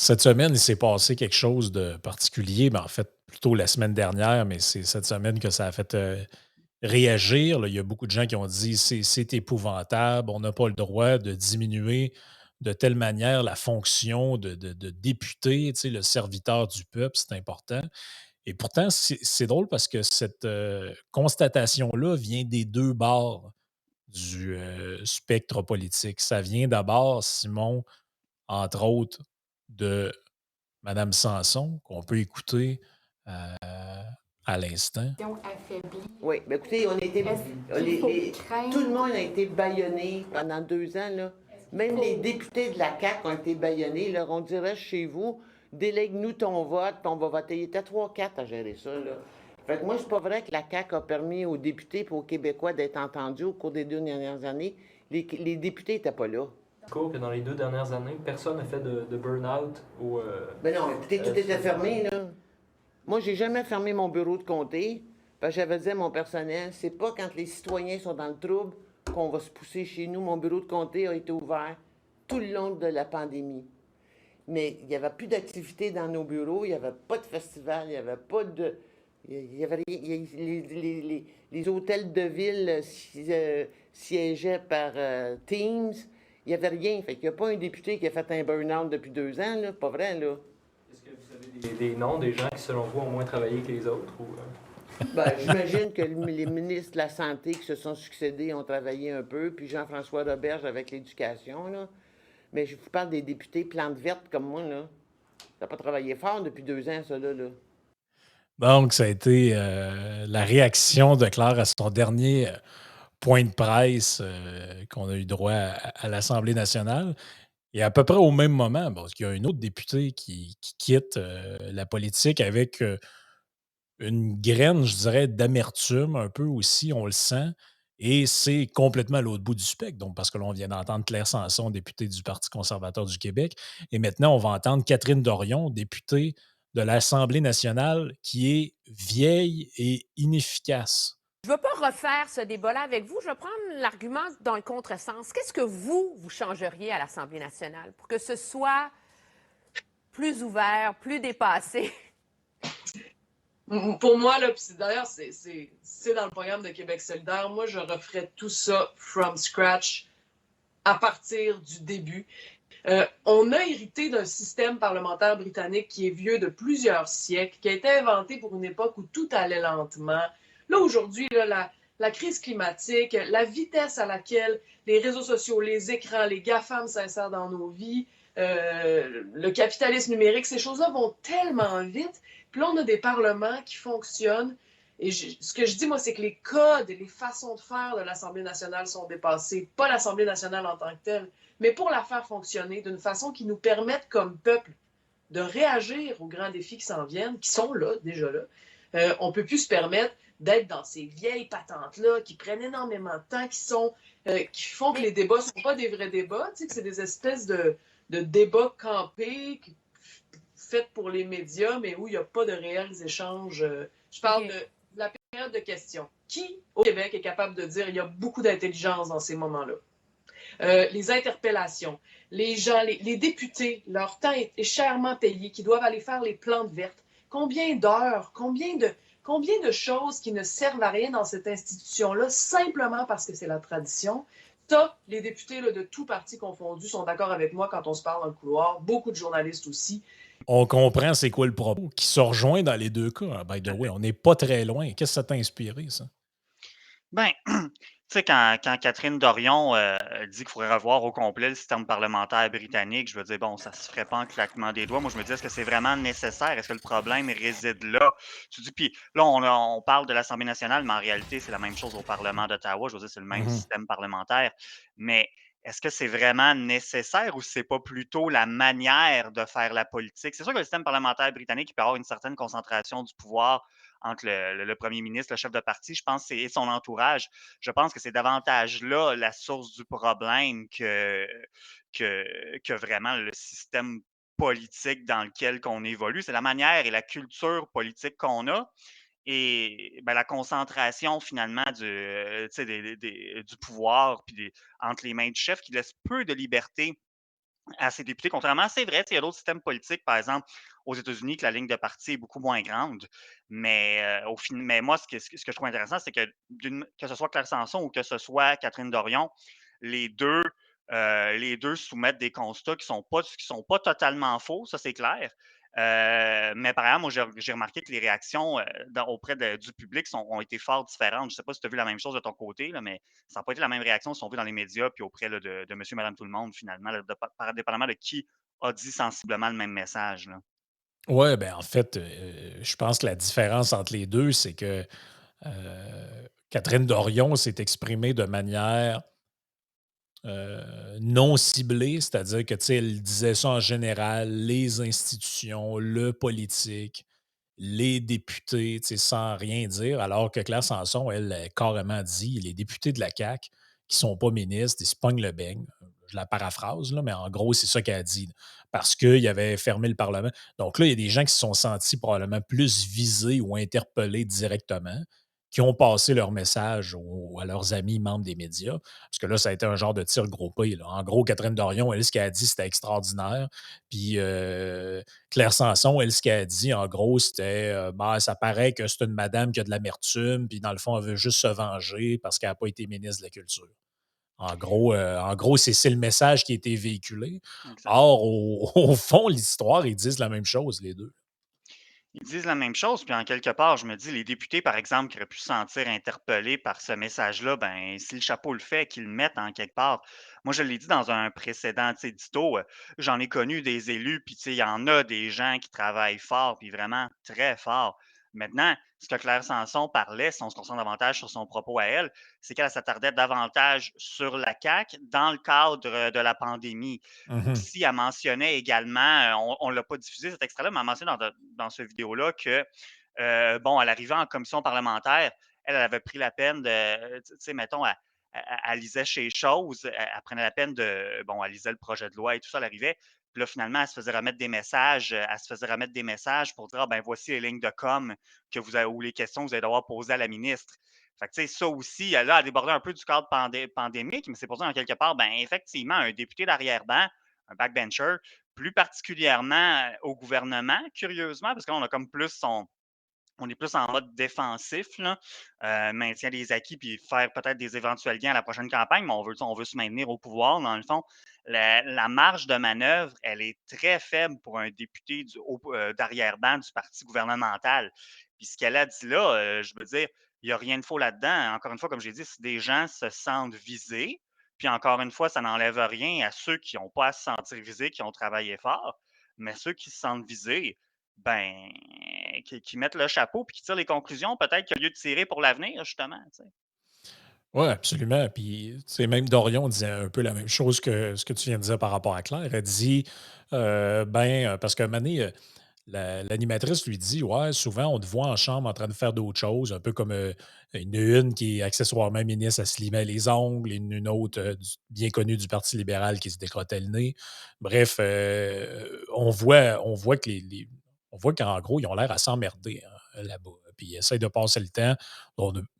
Cette semaine, il s'est passé quelque chose de particulier, mais en fait, plutôt la semaine dernière, mais c'est cette semaine que ça a fait, réagir, là. Il y a beaucoup de gens qui ont dit: C'est épouvantable, on n'a pas le droit de diminuer de telle manière la fonction de député, tu sais, le serviteur du peuple, c'est important». Et pourtant, c'est drôle parce que cette, constatation-là vient des 2 bords du, spectre politique. Ça vient d'abord, Simon, entre autres, de Madame Sanson, qu'on peut écouter, heu, à l'instant. Affaiblie. Oui, mais écoutez, on a été, Est-ce qu'il faut craindre? tout le monde a été bâillonné pendant 2 ans. Là. Même les députés de la CAQ ont été bâillonnés. Là. On dirait chez vous, délègue-nous ton vote, puis on va voter. Il était 3-4 à gérer ça. Là. Fait que moi, c'est pas vrai que la CAQ a permis aux députés et aux Québécois d'être entendus au cours des 2 dernières années. Les députés n'étaient pas là. Que dans les 2 dernières années, personne n'a fait de burn-out ou. Ben non, écoutez, tout était fermé, là. Moi, j'ai jamais fermé mon bureau de comté, parce que j'avais dit à mon personnel, c'est pas quand les citoyens sont dans le trouble qu'on va se pousser chez nous. Mon bureau de comté a été ouvert tout le long de la pandémie. Mais il n'y avait plus d'activité dans nos bureaux, il n'y avait pas de festival, il n'y avait pas de. Il y avait rien. Les hôtels de ville siégeaient par Teams. Il n'y avait rien. Fait qu'il n'y a pas un député qui a fait un burn-out depuis 2 ans, là. Pas vrai, là. Est-ce que vous savez des noms des gens qui, selon vous, ont moins travaillé que les autres ou. Ben, j'imagine que les ministres de la Santé qui se sont succédés ont travaillé un peu, puis Jean-François Roberge avec l'éducation, là. Mais je vous parle des députés plantes vertes comme moi, là. Ça n'a pas travaillé fort depuis 2 ans, ça, là. Donc ça a été, la réaction de Claire à son dernier, point de presse, qu'on a eu droit à l'Assemblée nationale. Et à peu près au même moment, bon, il y a un autre député qui quitte, la politique avec, une graine, je dirais, d'amertume un peu aussi, on le sent. Et c'est complètement à l'autre bout du spectre. Donc, parce que là, on vient d'entendre Claire Sanson, députée du Parti conservateur du Québec. Et maintenant, on va entendre Catherine Dorion, députée de l'Assemblée nationale, qui est vieille et inefficace. Je ne veux pas refaire ce débat-là avec vous. Je vais prendre l'argument dans le contresens. Qu'est-ce que vous changeriez à l'Assemblée nationale pour que ce soit plus ouvert, plus dépassé? Pour moi, là, d'ailleurs, c'est dans le programme de Québec solidaire, moi, je referais tout ça from scratch à partir du début. On a hérité d'un système parlementaire britannique qui est vieux de plusieurs siècles, qui a été inventé pour une époque où tout allait lentement. Là, aujourd'hui, la crise climatique, la vitesse à laquelle les réseaux sociaux, les écrans, les GAFAM s'insèrent dans nos vies, le capitalisme numérique, ces choses-là vont tellement vite. Puis là, on a des parlements qui fonctionnent. Et ce que je dis, moi, c'est que les codes et les façons de faire de l'Assemblée nationale sont dépassés. Pas l'Assemblée nationale en tant que telle, mais pour la faire fonctionner d'une façon qui nous permette, comme peuple, de réagir aux grands défis qui s'en viennent, qui sont là, déjà là. On ne peut plus se permettre d'être dans ces vieilles patentes-là qui prennent énormément de temps, qui font que les débats ne sont pas des vrais débats, que c'est des espèces de débats campés faits pour les médias, mais où il n'y a pas de réels échanges. Je parle de la période de questions. Qui, au Québec, est capable de dire qu'il y a beaucoup d'intelligence dans ces moments-là? Les interpellations, les gens, les députés, leur temps est chèrement payé, qui doivent aller faire les plantes vertes. Combien d'heures, combien de choses qui ne servent à rien dans cette institution-là, simplement parce que c'est la tradition. Ça, les députés là, de tous partis confondus sont d'accord avec moi quand on se parle dans le couloir. Beaucoup de journalistes aussi. On comprend c'est quoi le propos, qui se rejoint dans les deux cas, hein, by the way. On n'est pas très loin. Qu'est-ce que ça t'a inspiré, ça? Ben, tu sais, quand Catherine Dorion dit qu'il faudrait revoir au complet le système parlementaire britannique, je veux dire, bon, ça se ferait pas en claquement des doigts. Moi, je me dis, est-ce que c'est vraiment nécessaire? Est-ce que le problème réside là? Tu dis, puis là, on parle de l'Assemblée nationale, mais en réalité, c'est la même chose au Parlement d'Ottawa. Je veux dire, c'est le même Mhm. système parlementaire. Mais est-ce que c'est vraiment nécessaire ou c'est pas plutôt la manière de faire la politique? C'est sûr que le système parlementaire britannique, il peut avoir une certaine concentration du pouvoir entre le premier ministre, le chef de parti, je pense, et son entourage. Je pense que c'est davantage là la source du problème que vraiment le système politique dans lequel on évolue. C'est la manière et la culture politique qu'on a et ben, la concentration finalement du pouvoir puis entre les mains du chef qui laisse peu de liberté à ses députés. Contrairement, c'est vrai, tu sais, il y a d'autres systèmes politiques, par exemple, aux États-Unis, que la ligne de parti est beaucoup moins grande. Mais moi, ce que je trouve intéressant, c'est que ce soit Claire Sanson ou que ce soit Catherine Dorion, les deux, les deux soumettent des constats qui sont pas totalement faux, ça c'est clair. Mais par exemple, moi, j'ai remarqué que les réactions auprès du public ont été fort différentes. Je ne sais pas si tu as vu la même chose de ton côté, là, mais ça n'a pas été la même réaction si on veut dans les médias puis auprès là, de monsieur, madame, tout le monde, finalement, là, dépendamment de qui a dit sensiblement le même message. Là. Ouais, ben, en fait, je pense que la différence entre les 2, c'est que, Catherine Dorion s'est exprimée de manière, non ciblée, c'est-à-dire que, tu sais, elle disait ça en général, les institutions, le politique, les députés, tu sais, sans rien dire, alors que Claire Sanson, elle, a carrément dit, les députés de la CAQ qui sont pas ministres, ils se pognent le beigne. Je la paraphrase, là, mais en gros, c'est ça qu'elle a dit, parce qu'il avait fermé le Parlement. Donc là, il y a des gens qui se sont sentis probablement plus visés ou interpellés directement, qui ont passé leur message à leurs amis membres des médias, parce que là, ça a été un genre de tir groupé, là. En gros, Catherine Dorion, elle, ce qu'elle a dit, c'était extraordinaire. Puis Claire Sanson, elle, ce qu'elle a dit, en gros, c'était bah, ça paraît que c'est une madame qui a de l'amertume, puis dans le fond, elle veut juste se venger parce qu'elle n'a pas été ministre de la Culture. En gros, c'est le message qui a été véhiculé. Exact. Or, au fond, l'histoire, ils disent la même chose, les deux. Ils disent la même chose, puis en quelque part, je me dis, les députés, par exemple, qui auraient pu se sentir interpellés par ce message-là, ben, si le chapeau le fait, qu'ils le mettent en quelque part. Moi, je l'ai dit dans un précédent, tu sais, dito, j'en ai connu des élus, puis tu sais, il y en a des gens qui travaillent fort, puis vraiment très fort. Maintenant, ce que Claire Sanson parlait, si on se concentre davantage sur son propos à elle, c'est qu'elle s'attardait davantage sur la CAQ dans le cadre de la pandémie. Mhm. Aussi, elle mentionnait également, on ne l'a pas diffusé cet extrait-là, mais elle mentionne dans cette vidéo-là que, bon, à l'arrivée en commission parlementaire, elle avait pris la peine de, tu sais, mettons, elle lisait chez Chose, elle prenait la peine de, bon, elle lisait le projet de loi et tout ça, elle arrivait. Puis là, finalement, elle se faisait remettre des messages, pour dire, ah, ben voici les lignes de com ou les questions que vous allez devoir poser à la ministre. Fait que, tu sais, ça aussi, là, a débordé un peu du cadre pandémique, mais c'est pour ça, en quelque part, ben, effectivement, un député d'arrière-ban, un backbencher, plus particulièrement au gouvernement, curieusement, parce que là, on est plus en mode défensif, là, maintien des acquis, puis faire peut-être des éventuels gains à la prochaine campagne, mais on veut se maintenir au pouvoir, dans le fond. La marge de manœuvre, elle est très faible pour un député d'arrière-ban du parti gouvernemental. Puis ce qu'elle a dit là, je veux dire, il n'y a rien de faux là-dedans. Encore une fois, comme j'ai dit, si des gens se sentent visés, puis encore une fois, ça n'enlève rien à ceux qui n'ont pas à se sentir visés, qui ont travaillé fort, mais ceux qui se sentent visés, ben, qui mettent le chapeau puis qui tirent les conclusions peut-être qu'il y a lieu de tirer pour l'avenir, justement, tu sais. Oui, absolument. Puis, tu sais, même Dorion disait un peu la même chose que ce que tu viens de dire par rapport à Claire. Elle dit, parce qu'à un moment donné, l'animatrice lui dit, ouais, souvent, on te voit en chambre en train de faire d'autres choses, un peu comme une qui est accessoirement ministre, elle se limait les ongles, une autre bien connue du Parti libéral qui se décrottait le nez. Bref, on voit on voit qu'en gros, ils ont l'air à s'emmerder, hein, là-bas. Puis ils essayent de passer le temps.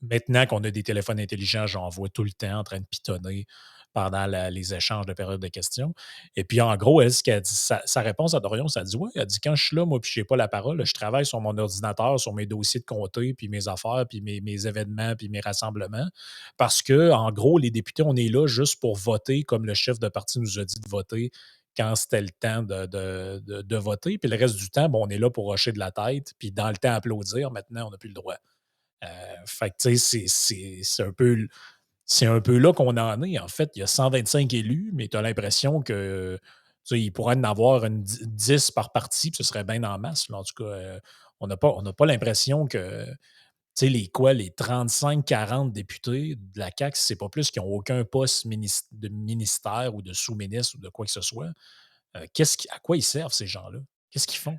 Maintenant qu'on a des téléphones intelligents, j'en vois tout le temps en train de pitonner pendant les échanges de période de questions. Et puis, en gros, elle, ce qu'elle dit, sa réponse à Dorion, ça dit, ouais, elle dit, quand je suis là, moi, puis je n'ai pas la parole, je travaille sur mon ordinateur, sur mes dossiers de comté, puis mes affaires, puis mes événements, puis mes rassemblements. Parce que, en gros, les députés, on est là juste pour voter comme le chef de parti nous a dit de voter quand c'était le temps de voter. Puis le reste du temps, bon, on est là pour hocher de la tête, puis dans le temps, applaudir. Maintenant, on n'a plus le droit. Fait que, tu sais, c'est un peu là qu'on en est. En fait, il y a 125 élus, mais tu as l'impression que tu sais, il pourrait en avoir 10 par parti, puis ce serait bien en masse. Là. En tout cas, on n'a pas l'impression que tu sais, les 35-40 députés de la CAQ, c'est pas plus qu'ils n'ont aucun poste de ministère ou de sous-ministre ou de quoi que ce soit. À quoi ils servent, ces gens-là? Qu'est-ce qu'ils font?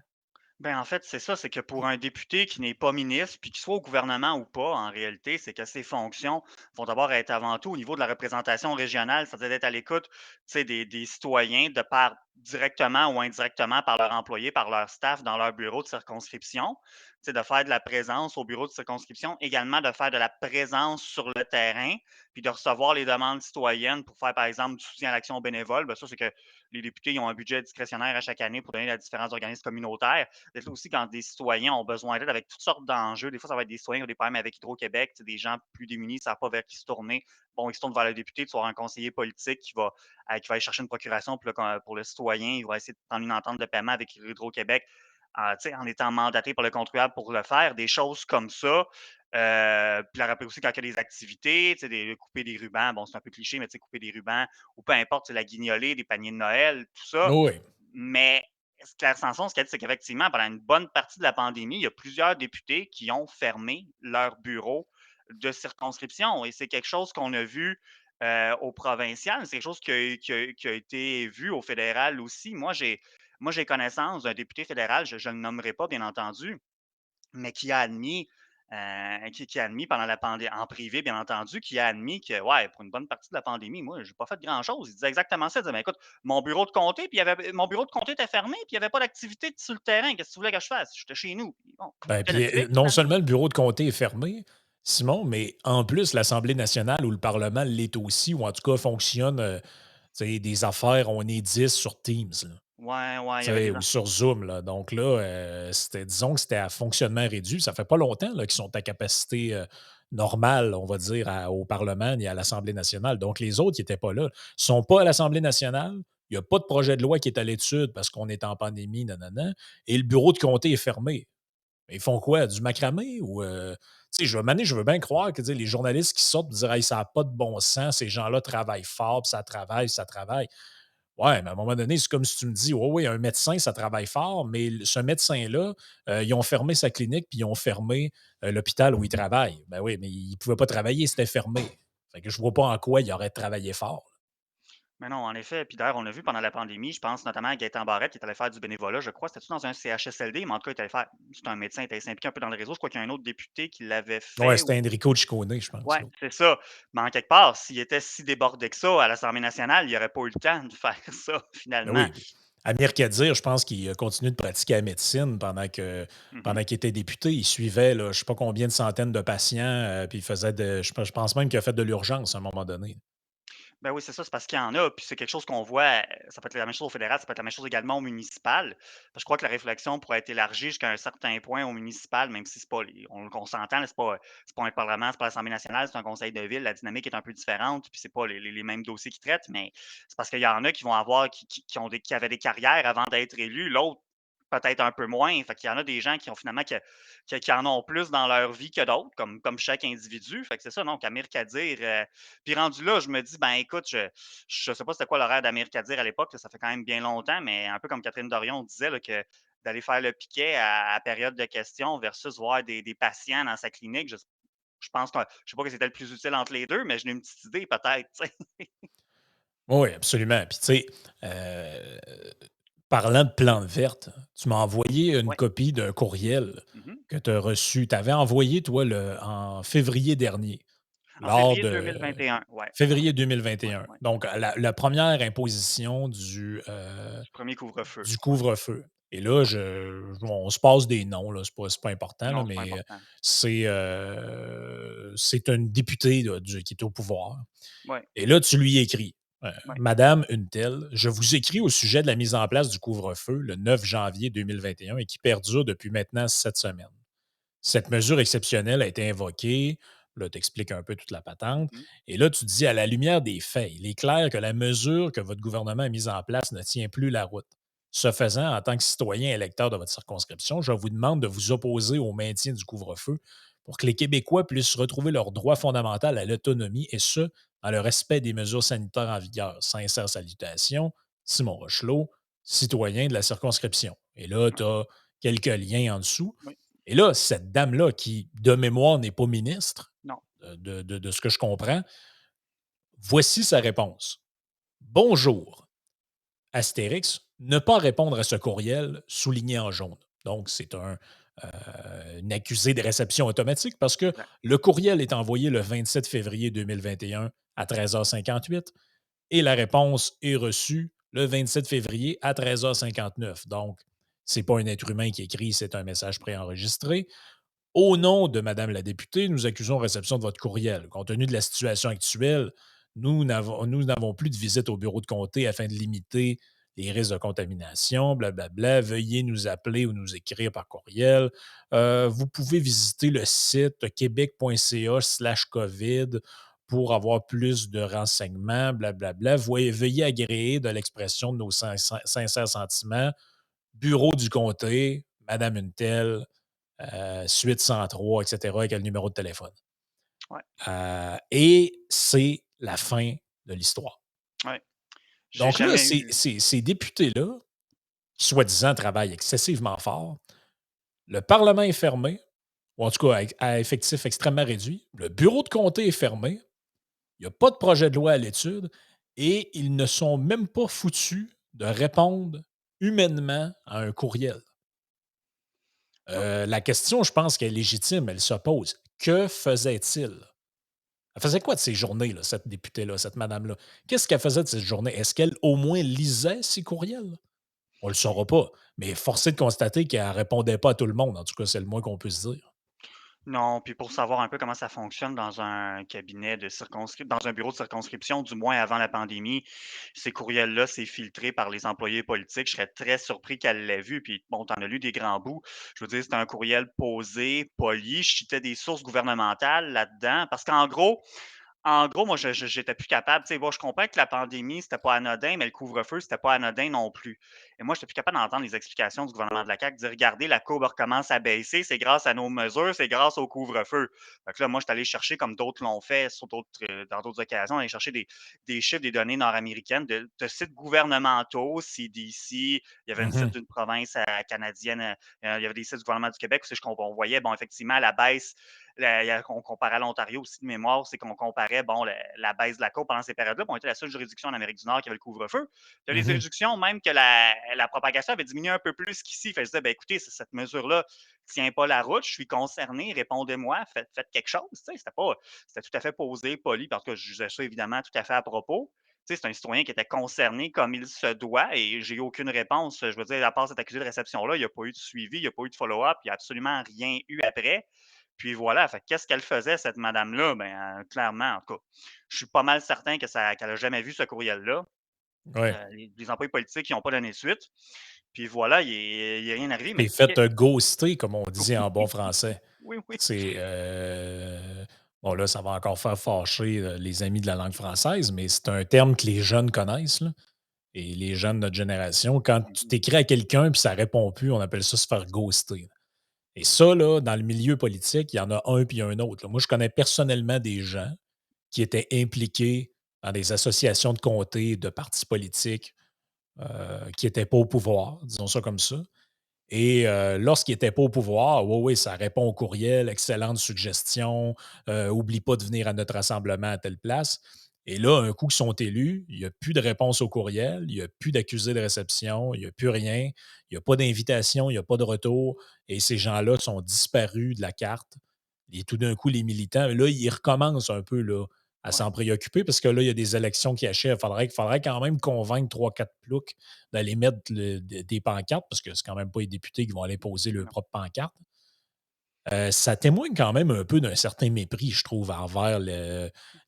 Ben, en fait, c'est ça, c'est que pour un député qui n'est pas ministre, puis qu'il soit au gouvernement ou pas, en réalité, c'est que ses fonctions vont d'abord être avant tout au niveau de la représentation régionale, c'est-à-dire d'être à l'écoute, tu sais, des citoyens de par directement ou indirectement par leurs employés, par leur staff dans leur bureau de circonscription. Tu sais, de faire de la présence au bureau de circonscription, également de faire de la présence sur le terrain, puis de recevoir les demandes citoyennes pour faire, par exemple, du soutien à l'action bénévole. Ben ça, c'est que les députés ils ont un budget discrétionnaire à chaque année pour donner à différents organismes communautaires. D'être là aussi quand des citoyens ont besoin d'aide avec toutes sortes d'enjeux. Des fois, ça va être des citoyens qui ont des problèmes avec Hydro-Québec, tu sais, des gens plus démunis, ne savent pas vers qui se tourner. Bon, ils se tournent vers le député, tu vas avoir un conseiller politique qui va aller chercher une procuration pour le citoyen. Il va essayer de prendre une entente de paiement avec Hydro-Québec en étant mandaté par le contribuable pour le faire. Des choses comme ça. Puis la rappeler aussi quand il y a des activités, de couper des rubans, bon, c'est un peu cliché, mais couper des rubans, ou peu importe, la guignolée, des paniers de Noël, tout ça. Oui. Mais Claire Sanson, ce qu'elle dit, c'est qu'effectivement, pendant une bonne partie de la pandémie, il y a plusieurs députés qui ont fermé leur bureau de circonscription. Et c'est quelque chose qu'on a vu au provincial. C'est quelque chose qui a été vu au fédéral aussi. Moi, j'ai connaissance d'un député fédéral, je ne le nommerai pas, bien entendu, mais qui a admis pendant la pandémie, en privé, bien entendu, qui a admis que, ouais, pour une bonne partie de la pandémie, moi, je n'ai pas fait grand-chose. Il disait exactement ça. Il disait, ben, écoute, mon bureau de comté, mon bureau de comté était fermé, puis il n'y avait pas d'activité sur le terrain. Qu'est-ce que tu voulais que je fasse? J'étais chez nous. Puis bon, Ben, j'écoutais puis Netflix, non finalement. seulement le bureau de comté est fermé, Simon, mais en plus, l'Assemblée nationale ou le Parlement l'est aussi, ou en tout cas fonctionne, tu sais, des affaires, on est 10 sur Teams, là, Ouais, ouais, il y tu avait sais, des. ou sur Zoom. Là. Donc là, disons que c'était à fonctionnement réduit. Ça fait pas longtemps là, qu'ils sont à capacité normale, on va dire, au Parlement et à l'Assemblée nationale. Donc les autres qui n'étaient pas là ne sont pas à l'Assemblée nationale. Il n'y a pas de projet de loi qui est à l'étude parce qu'on est en pandémie, nanana, et le bureau de comté est fermé. Mais ils font quoi? Du macramé? Ou, tu sais, je veux bien croire que tu sais, les journalistes qui sortent pour dire hey, ça n'a pas de bon sens, ces gens-là travaillent fort, puis ça travaille, ça travaille. Ouais, mais à un moment donné, c'est comme si tu me dis oh, oui, un médecin, ça travaille fort, mais ce médecin-là, ils ont fermé sa clinique, puis ils ont fermé l'hôpital où il travaille. Ben oui, mais il ne pouvait pas travailler, c'était fermé. Fait que je ne vois pas en quoi il aurait travaillé fort. Mais non, en effet. Puis d'ailleurs, on a vu pendant la pandémie, je pense notamment à Gaëtan Barrette qui est allé faire du bénévolat, je crois. C'était-tu dans un CHSLD? Mais en tout cas, il est allé faire. C'est un médecin, il était impliqué un peu dans le réseau. Je crois qu'il y a un autre député qui l'avait Ouais, fait. c'était Enrico Ciccone, je pense. Ouais, c'est ça. Mais en quelque part, s'il était si débordé que ça à l'Assemblée nationale, il n'aurait pas eu le temps de faire ça, Ben finalement. oui. Amir Kadir, je pense qu'il a continué de pratiquer la médecine Mhm. pendant qu'il était député. Il suivait là, je ne sais pas combien de centaines de patients, puis il faisait je pense même qu'il a fait de l'urgence à un moment donné. Ben oui, c'est ça, c'est parce qu'il y en a, puis c'est quelque chose qu'on voit, ça peut être la même chose au fédéral, ça peut être la même chose également au municipal. Je crois que la réflexion pourrait être élargie jusqu'à un certain point au municipal, même si c'est pas on s'entend, là, c'est pas un parlement, c'est pas l'Assemblée nationale, c'est un conseil de ville, la dynamique est un peu différente, puis c'est pas les mêmes dossiers qui traitent, mais c'est parce qu'il y en a qui vont avoir qui avaient des carrières avant d'être élus, l'autre peut-être un peu moins. Fait qu'il y en a des gens qui ont finalement qui en ont plus dans leur vie que d'autres, comme chaque individu. Fait que c'est ça, non, qu'Amir Kadir, puis rendu là, je me dis, ben écoute, je sais pas c'était quoi l'horaire d'Amir Kadir à l'époque, là, ça fait quand même bien longtemps, mais un peu comme Catherine Dorion disait, là, que d'aller faire le piquet à période de questions versus voir des patients dans sa clinique, je pense que je sais pas que c'était le plus utile entre les deux, mais j'ai une petite idée peut-être, tu sais. Oui, absolument. Puis, tu sais, parlant de plantes vertes, tu m'as envoyé une Ouais. copie d'un courriel Mhm. que tu as reçu. Tu avais envoyé, toi, en février dernier, En lors février de 2021, ouais. février Ouais, 2021. ouais. Donc, la première imposition Du premier couvre-feu. du Ouais. couvre-feu. Et là, Ouais. on se passe des noms, là, c'est pas important, là, Non, c'est pas mais important. c'est une députée là, qui est au pouvoir. Ouais. Et là, tu lui écris Ouais. Madame une telle, je vous écris au sujet de la mise en place du couvre-feu le 9 janvier 2021 et qui perdure depuis maintenant 7 semaines. Cette mesure exceptionnelle a été invoquée. Là, tu expliques un peu toute la patente. Mhm. Et là, tu dis, à la lumière des faits, il est clair que la mesure que votre gouvernement a mise en place ne tient plus la route. Ce faisant, en tant que citoyen électeur de votre circonscription, je vous demande de vous opposer au maintien du couvre-feu pour que les Québécois puissent retrouver leur droit fondamental à l'autonomie et ce, dans le respect des mesures sanitaires en vigueur. Sincère salutation, Simon Rochelot, citoyen de la circonscription. Et là, tu as quelques liens en dessous. Oui. Et là, cette dame-là, qui, de mémoire, n'est pas ministre, Non. de ce que je comprends, voici sa réponse. Bonjour, Astérix, ne pas répondre à ce courriel souligné en jaune. Donc, c'est une accusé de réception automatique parce que Exact. le courriel est envoyé le 27 février 2021 à 13h58 et la réponse est reçue le 27 février à 13h59. Donc, c'est pas un être humain qui écrit, c'est un message préenregistré. Au nom de Madame la députée, nous accusons réception de votre courriel. Compte tenu de la situation actuelle, nous n'avons plus de visite au bureau de comté afin de limiter les risques de contamination, blablabla. Veuillez nous appeler ou nous écrire par courriel. Vous pouvez visiter le site québec.ca/COVID pour avoir plus de renseignements, blablabla. Veuillez agréer de l'expression de nos sincères sentiments. Bureau du comté, Madame une telle, suite 103, etc., avec le numéro de téléphone. Ouais, Et c'est la fin de l'histoire. ouais. J'ai Donc là, jamais eu. ces députés-là, qui soi-disant travaillent excessivement fort, le Parlement est fermé, ou en tout cas à effectif extrêmement réduit. Le bureau de comté est fermé. Il n'y a pas de projet de loi à l'étude et ils ne sont même pas foutus de répondre humainement à un courriel. Non. La question, je pense qu'elle est légitime, elle se pose. Que faisait-il? Elle faisait quoi de ces journées-là, cette députée-là, cette madame-là? Qu'est-ce qu'elle faisait de cette journée? Est-ce qu'elle, au moins, lisait ses courriels? On ne le saura pas. Mais forcé de constater qu'elle ne répondait pas à tout le monde. En tout cas, c'est le moins qu'on puisse dire. Non, puis pour savoir un peu comment ça fonctionne dans un cabinet dans un bureau de circonscription, du moins avant la pandémie, ces courriels-là, c'est filtré par les employés politiques. Je serais très surpris qu'elle l'ait vu. Puis bon, t'en as lu des grands bouts. Je veux dire, c'était un courriel posé, poli. Je citais des sources gouvernementales là-dedans. Parce qu'en gros, moi, j'étais plus capable. Tu sais, bon, je comprends que la pandémie, c'était pas anodin, mais le couvre-feu, c'était pas anodin non plus. Et moi, j'étais plus capable d'entendre les explications du gouvernement de la CAQ dire regardez, la courbe recommence à baisser, c'est grâce à nos mesures, c'est grâce au couvre-feu. Fait que là, moi, je suis allé chercher, comme d'autres l'ont fait dans d'autres occasions, aller chercher des chiffres, des données nord-américaines de sites gouvernementaux, CDC, il y avait une site Mhm. d'une province canadienne, il y avait des sites du gouvernement du Québec où on voyait, bon, effectivement, la baisse on comparait à l'Ontario aussi de mémoire, c'est qu'on comparait bon, la baisse de la courbe pendant ces périodes-là. On était la seule juridiction en Amérique du Nord qui avait le couvre-feu. Il y a des Mhm. juridictions même que la propagation avait diminué un peu plus qu'ici. Fait que je disais, ben, écoutez, cette mesure-là ne tient pas la route, je suis concerné, répondez-moi, faites quelque chose. C'était tout à fait posé, poli, parce que je disais ça évidemment tout à fait à propos. C'est un citoyen qui était concerné comme il se doit et j'ai eu aucune réponse. Je veux dire, à part cet accusé de réception-là, il n'y a pas eu de suivi, il n'y a pas eu de follow-up, il n'y a absolument rien eu après. Puis voilà, fait qu'est-ce qu'elle faisait, cette madame-là? Ben, clairement, en tout cas, je suis pas mal certain qu'elle a jamais vu ce courriel-là. Ouais. Les employés politiques, ils n'ont pas donné suite. Puis voilà, il est rien arrivé, C'est mais fait ghoster, comme on dit en bon français. oui, oui. C'est bon, là, ça va encore faire fâcher les amis de la langue française, mais c'est un terme que les jeunes connaissent, là. Et les jeunes de notre génération, quand tu Mmh. t'écris à quelqu'un puis ça répond plus, on appelle ça se faire ghoster. Et ça, là, dans le milieu politique, il y en a un puis un autre, là. Moi, je connais personnellement des gens qui étaient impliqués dans des associations de comtés, de partis politiques, qui n'étaient pas au pouvoir, disons ça comme ça. Et lorsqu'il n'était pas au pouvoir, oui, oui, ça répond au courriel, excellente suggestion, oublie pas de venir à notre rassemblement à telle place. Et là, un coup qu'ils sont élus, il n'y a plus de réponse au courriel, il n'y a plus d'accusé de réception, il n'y a plus rien, il n'y a pas d'invitation, il n'y a pas de retour. Et ces gens-là sont disparus de la carte. Et tout d'un coup, les militants, là, ils recommencent un peu là, à Ouais. s'en préoccuper parce que là, il y a des élections qui achèvent. Il faudrait quand même convaincre 3-4 ploucs d'aller mettre des pancartes, parce que c'est quand même pas les députés qui vont aller poser leur Non. propre pancarte. Ça témoigne quand même un peu d'un certain mépris, je trouve, envers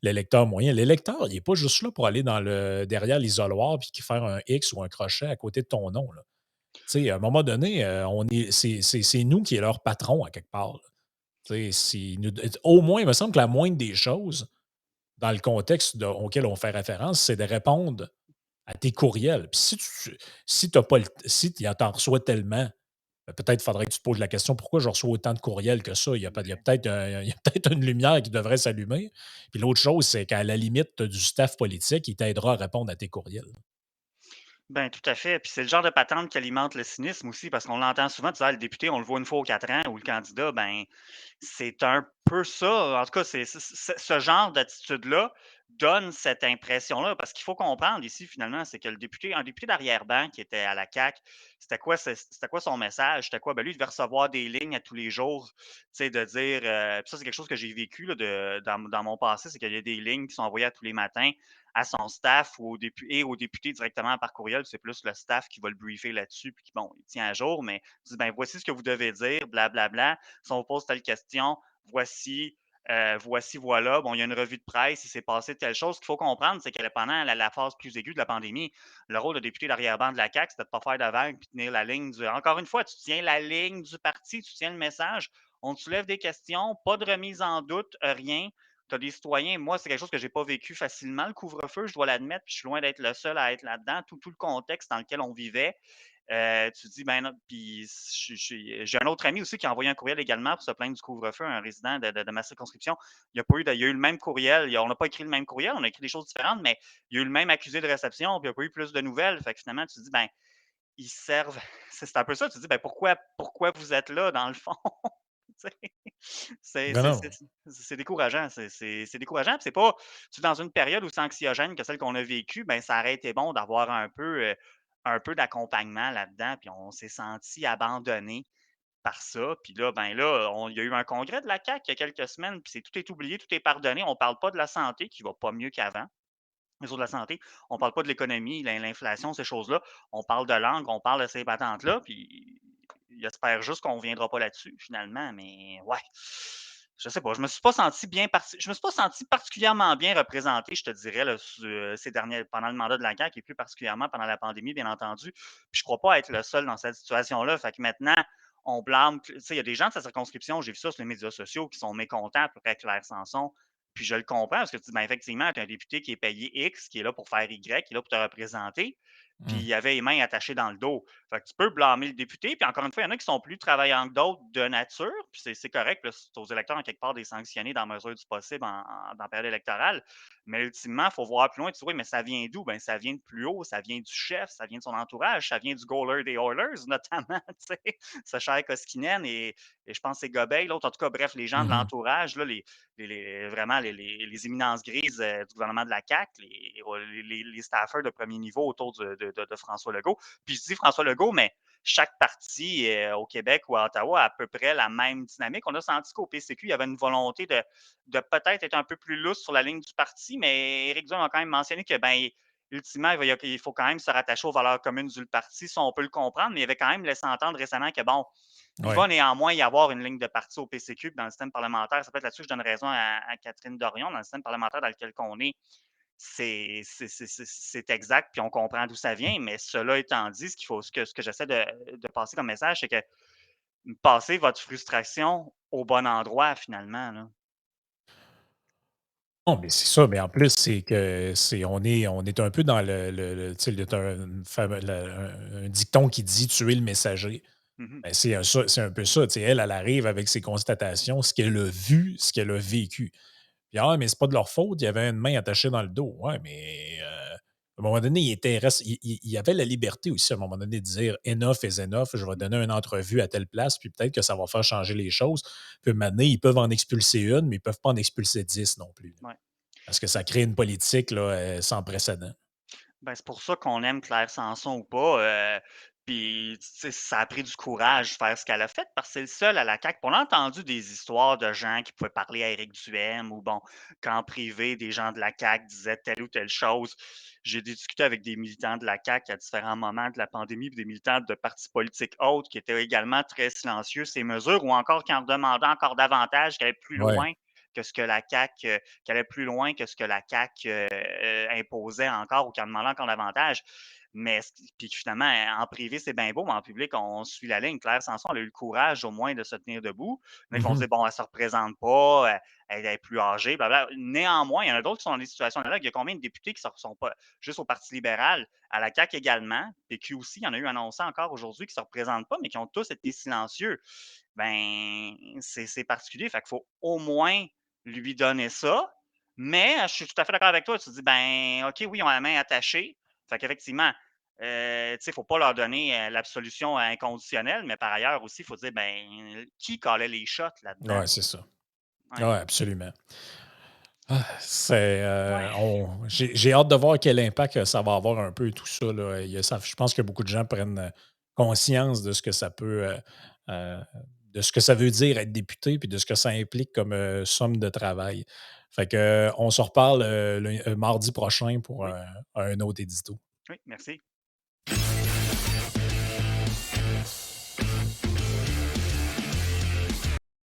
l'électeur moyen. L'électeur, il n'est pas juste là pour aller derrière l'isoloir puis faire un X ou un crochet à côté de ton nom, là. Tu sais, à un moment donné, c'est nous qui est leur patron à quelque part, là. Tu sais, au moins, il me semble que la moindre des choses, dans le contexte auquel on fait référence, c'est de répondre à tes courriels. Puis si t'as pas si tu en reçois tellement, ben, peut-être faudrait que tu te poses la question pourquoi je reçois autant de courriels que ça? Il y a peut-être il y a peut-être une lumière qui devrait s'allumer. Puis l'autre chose, c'est qu'à la limite, tu as du staff politique qui t'aidera à répondre à tes courriels. Ben, tout à fait. Puis c'est le genre de patente qui alimente le cynisme aussi, parce qu'on l'entend souvent, tu sais, le député, on le voit une fois aux 4 ans, ou le candidat, ben, c'est un peu ça. En tout cas, ce genre d'attitude-là donne cette impression-là. Parce qu'il faut comprendre ici, finalement, c'est que un député d'arrière-ban qui était à la CAQ, c'était quoi son message? C'était quoi? Ben, lui, il devait recevoir des lignes à tous les jours, tu sais, de dire. Puis ça, c'est quelque chose que j'ai vécu là, dans mon passé, c'est qu'il y a des lignes qui sont envoyées à tous les matins à son staff ou aux députés directement par courriel. C'est plus le staff qui va le briefer là-dessus, puis qui, bon, il tient à jour, mais il dit, ben voici ce que vous devez dire, blablabla. Si on vous pose telle question, voici, voilà. Bon, il y a une revue de presse, il s'est passé telle chose. Ce qu'il faut comprendre, c'est que pendant la phase plus aiguë de la pandémie, le rôle de député d'arrière-ban de la CAQ, c'était de ne pas faire de vagues puis tenir la ligne encore une fois, tu tiens la ligne du parti, tu tiens le message, on te soulève des questions, pas de remise en doute, rien. Tu as des citoyens, moi, c'est quelque chose que je n'ai pas vécu facilement, le couvre-feu, je dois l'admettre, puis je suis loin d'être le seul à être là-dedans, tout le contexte dans lequel on vivait. Tu te dis, ben non, puis j'ai un autre ami aussi qui a envoyé un courriel également pour se plaindre du couvre-feu, un résident de ma circonscription. Il y a eu le même courriel. On n'a pas écrit le même courriel, on a écrit des choses différentes, mais il y a eu le même accusé de réception, puis il n'y a pas eu plus de nouvelles. Fait que finalement, tu te dis, ben, ils servent. C'est un peu ça. Tu te dis, ben, pourquoi vous êtes là, dans le fond? Tu sais, Ben non. c'est décourageant. C'est décourageant. Puis c'est pas. Tu sais, dans une période aussi anxiogène que celle qu'on a vécue, ben, ça aurait été bon d'avoir un peu d'accompagnement là-dedans. Puis on s'est senti abandonné par ça. Puis là, ben là, il y a eu un congrès de la CAQ il y a quelques semaines, puis tout est oublié, tout est pardonné. On ne parle pas de la santé qui va pas mieux qu'avant. Les autres de la santé, on ne parle pas de l'économie, l'inflation, ces choses-là. On parle de langue, on parle de ces patentes-là, puis j'espère juste qu'on ne reviendra pas là-dessus, finalement. Mais ouais, je sais pas. Je me suis pas senti particulièrement bien représenté, je te dirais, là, pendant le mandat de la CAQ et plus particulièrement pendant la pandémie, bien entendu. Puis je crois pas être le seul dans cette situation-là. Fait que maintenant, on blâme. Tu sais, il y a des gens de sa circonscription, j'ai vu ça sur les médias sociaux, qui sont mécontents après Claire Sanson. Puis je le comprends parce que tu dis, ben, effectivement, tu as un député qui est payé X, qui est là pour faire Y, qui est là pour te représenter. Puis Mmh. il avait les mains attachées dans le dos. Fait que tu peux blâmer le député. Puis encore une fois, il y en a qui sont plus travaillants que d'autres de nature. Puis c'est correct. Puis c'est aux électeurs, en quelque part, des sanctionnés dans la mesure du possible dans la période électorale. Mais ultimement, il faut voir plus loin. Tu dis, oui, mais ça vient d'où? Ben, ça vient de plus haut. Ça vient du chef. Ça vient de son entourage. Ça vient du goaler des Oilers, notamment. Tu sais, ce cher Koskinen et je pense que c'est Gobeil, l'autre. En tout cas, bref, les gens de Mmh. l'entourage, là, vraiment les éminences grises du gouvernement de la CAQ, les staffers de premier niveau autour de François Legault. Puis je dis François Legault, mais chaque parti au Québec ou à Ottawa a à peu près la même dynamique. On a senti qu'au PCQ, il y avait une volonté de peut-être être un peu plus lousse sur la ligne du parti, mais Éric Duhem a quand même mentionné que, ben, ultimement, il faut quand même se rattacher aux valeurs communes du parti, ça on peut le comprendre, mais il avait quand même laissé entendre récemment que, bon, il Ouais. va néanmoins y avoir une ligne de parti au PCQ dans le système parlementaire. Ça peut être là-dessus que je donne raison à Catherine Dorion, dans le système parlementaire dans lequel on est. C'est exact, puis on comprend d'où ça vient, mais cela étant dit, ce que j'essaie de passer comme message, c'est que passez votre frustration au bon endroit, finalement. Là. Non, mais c'est ça, mais en plus, c'est que on est un peu dans tu sais, un dicton qui dit tuer le messager. Mhm. Ben, c'est un peu ça. Tu sais, elle arrive avec ses constatations, ce qu'elle a vu, ce qu'elle a vécu. Puis, ah, mais c'est pas de leur faute, il y avait une main attachée dans le dos. Ouais, mais à un moment donné, il y avait la liberté aussi, à un moment donné, de dire enough is enough, je vais donner une entrevue à telle place, puis peut-être que ça va faire changer les choses. Puis maintenant, ils peuvent en expulser une, mais ils ne peuvent pas en expulser 10 non plus. Ouais. Parce que ça crée une politique là, sans précédent. Ben, c'est pour ça qu'on aime Claire Sanson ou pas. Puis, tu sais, ça a pris du courage de faire ce qu'elle a fait parce que c'est le seul à la CAQ. On a entendu des histoires de gens qui pouvaient parler à Éric Duhem ou bon, qu'en privé, des gens de la CAQ disaient telle ou telle chose. J'ai discuté avec des militants de la CAQ à différents moments de la pandémie, puis des militants de partis politiques autres qui étaient également très silencieux ces mesures ou encore qui en demandaient encore davantage, qui allaient plus Ouais. loin que ce que la CAQ, qui allait plus loin que ce que la CAQ imposait encore ou qui en demandait encore davantage. Mais puis finalement, en privé, c'est bien beau, mais en public, on suit la ligne. Claire Sanson, elle a eu le courage au moins de se tenir debout. Il y en a qui vont se Mhm. dire, bon, elle ne se représente pas, elle est plus âgée, blablabla. Néanmoins, il y en a d'autres qui sont dans des situations là. Il y a combien de députés qui ne sont pas juste au Parti libéral, à la CAQ également, PQ aussi, il y en a eu annoncé encore aujourd'hui qui ne se représentent pas, mais qui ont tous été silencieux. Ben, c'est particulier. Fait qu'il faut au moins lui donner ça. Mais je suis tout à fait d'accord avec toi. Tu te dis, ben, OK, oui, ils ont la main attachée. Fait qu'effectivement, tu sais, il ne faut pas leur donner l'absolution inconditionnelle, mais par ailleurs aussi, il faut dire, ben, qui calait les shots là-dedans? Ouais, c'est ça. Ouais. Ouais, absolument. Ouais. J'ai hâte de voir quel impact ça va avoir un peu tout ça, là. Je pense que beaucoup de gens prennent conscience de ce que ça peut, euh, de ce que ça veut dire être député, puis de ce que ça implique comme somme de travail. Fait que, on se reparle mardi prochain pour Oui, un autre édito. oui, merci.